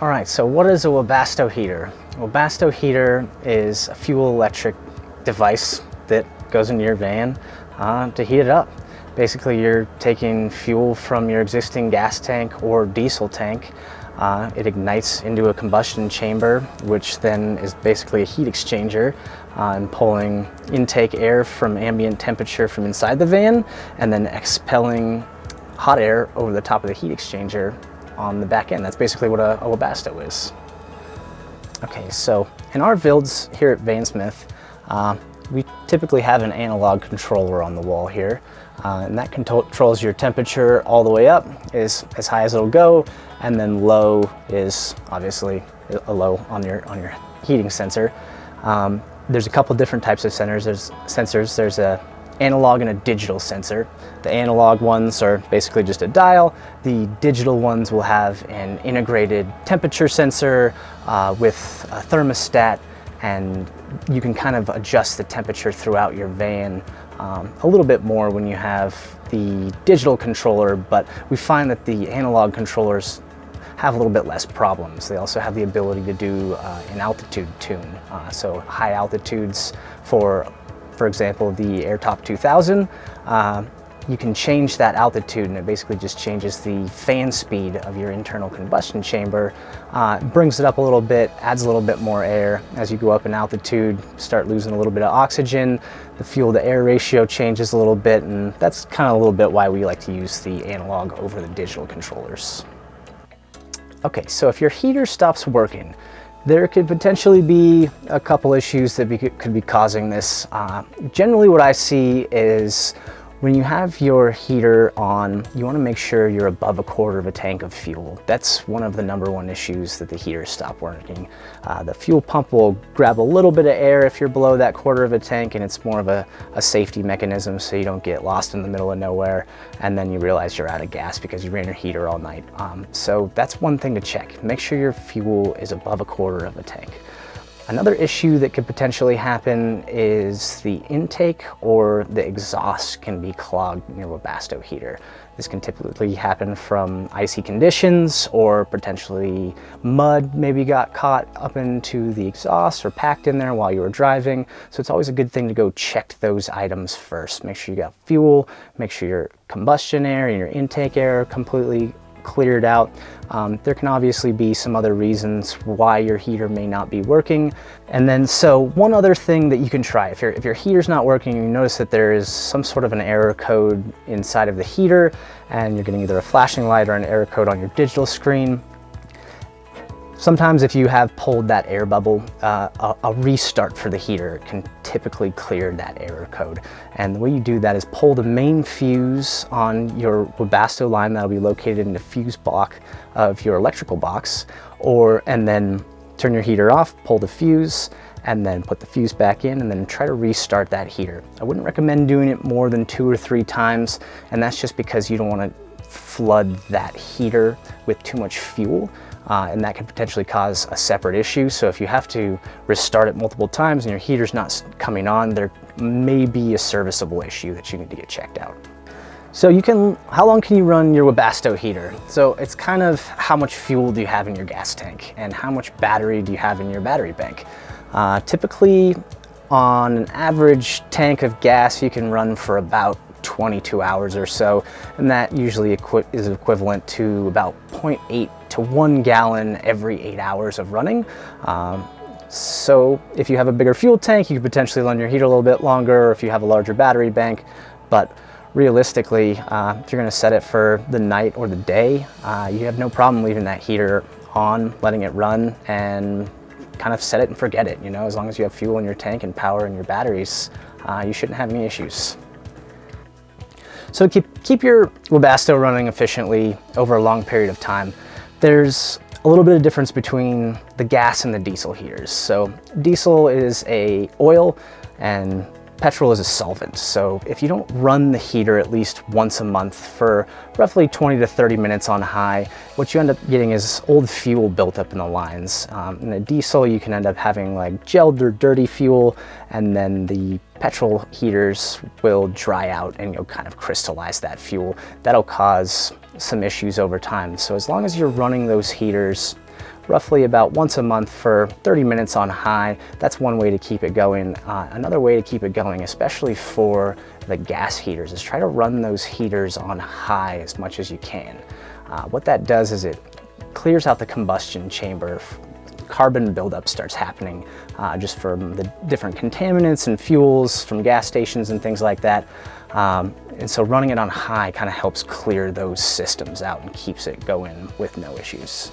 All right, so what is a Webasto heater? A Webasto heater is a fuel electric device that goes into your van to heat it up. Basically, you're taking fuel from your existing gas tank or diesel tank. It ignites into a combustion chamber, which then is basically a heat exchanger, and pulling intake air from ambient temperature from inside the van, and then expelling hot air over the top of the heat exchanger on the back end. That's basically what a Webasto is. Okay, so in our builds here at Vansmith, we typically have an analog controller on the wall here, and that controls your temperature all the way up, is as high as it'll go, and then low is obviously a low on your heating sensor. There's a couple different types of sensors. There's a analog and a digital sensor. The analog ones are basically just a dial. The digital ones will have an integrated temperature sensor with a thermostat, and you can kind of adjust the temperature throughout your van a little bit more when you have the digital controller, but we find that the analog controllers have a little bit less problems. They also have the ability to do an altitude tune. So high altitudes for example, the AirTop 2000, you can change that altitude, and it basically just changes the fan speed of your internal combustion chamber, brings it up a little bit, adds a little bit more air. As you go up in altitude, start losing a little bit of oxygen, the fuel to air ratio changes a little bit, and that's kind of a little bit why we like to use the analog over the digital controllers. Okay, so if your heater stops working, there could potentially be a couple issues that could be causing this. Generally what I see is when you have your heater on, you want to make sure you're above a quarter of a tank of fuel. That's one of the #1 issues that the heaters stop working. The fuel pump will grab a little bit of air if you're below that quarter of a tank, and it's more of a safety mechanism so you don't get lost in the middle of nowhere and then you realize you're out of gas because you ran your heater all night. So that's one thing to check. Make sure your fuel is above a quarter of a tank. Another issue that could potentially happen is the intake or the exhaust can be clogged in your Webasto heater. This can typically happen from icy conditions, or potentially mud maybe got caught up into the exhaust or packed in there while you were driving. So it's always a good thing to go check those items first. Make sure you got fuel, make sure your combustion air and your intake air are completely cleared out. There can obviously be some other reasons why your heater may not be working. And then so one other thing that you can try, if your heater's not working and you notice that there is some sort of an error code inside of the heater and you're getting either a flashing light or an error code on your digital screen, sometimes if you have pulled that air bubble, a restart for the heater can typically clear that error code. And the way you do that is pull the main fuse on your Webasto line that'll be located in the fuse block of your electrical box, and then turn your heater off, pull the fuse, and then put the fuse back in, and then try to restart that heater. I wouldn't recommend doing it more than 2 or 3 times, and that's just because you don't want to flood that heater with too much fuel. And that could potentially cause a separate issue. So if you have to restart it multiple times and your heater's not coming on, there may be a serviceable issue that you need to get checked out. So how long can you run your Webasto heater? So it's kind of how much fuel do you have in your gas tank and how much battery do you have in your battery bank. Typically on an average tank of gas, you can run for about 22 hours or so, and that usually is equivalent to about 0.8 to 1 gallon every 8 hours of running. So if you have a bigger fuel tank, you could potentially run your heater a little bit longer, or if you have a larger battery bank. But realistically, if you're going to set it for the night or the day, you have no problem leaving that heater on, letting it run, and kind of set it and forget it. As long as you have fuel in your tank and power in your batteries, you shouldn't have any issues. So to keep your Webasto running efficiently over a long period of time, there's a little bit of difference between the gas and the diesel heaters. So diesel is a oil and petrol is a solvent. So if you don't run the heater at least once a month for roughly 20 to 30 minutes on high, what you end up getting is old fuel built up in the lines. In a diesel, you can end up having like gelled or dirty fuel, and then the petrol heaters will dry out and you'll kind of crystallize that fuel. That'll cause some issues over time. So as long as you're running those heaters roughly about once a month for 30 minutes on high. That's one way to keep it going. Another way to keep it going, especially for the gas heaters, is try to run those heaters on high as much as you can. What that does is it clears out the combustion chamber. Carbon buildup starts happening just from the different contaminants and fuels from gas stations and things like that. And so running it on high kind of helps clear those systems out and keeps it going with no issues.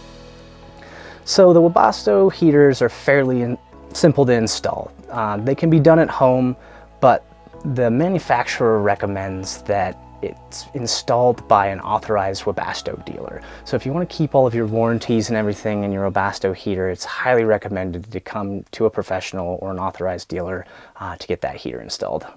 So the Webasto heaters are fairly simple to install. They can be done at home, but the manufacturer recommends that it's installed by an authorized Webasto dealer. So if you want to keep all of your warranties and everything in your Webasto heater, it's highly recommended to come to a professional or an authorized dealer to get that heater installed.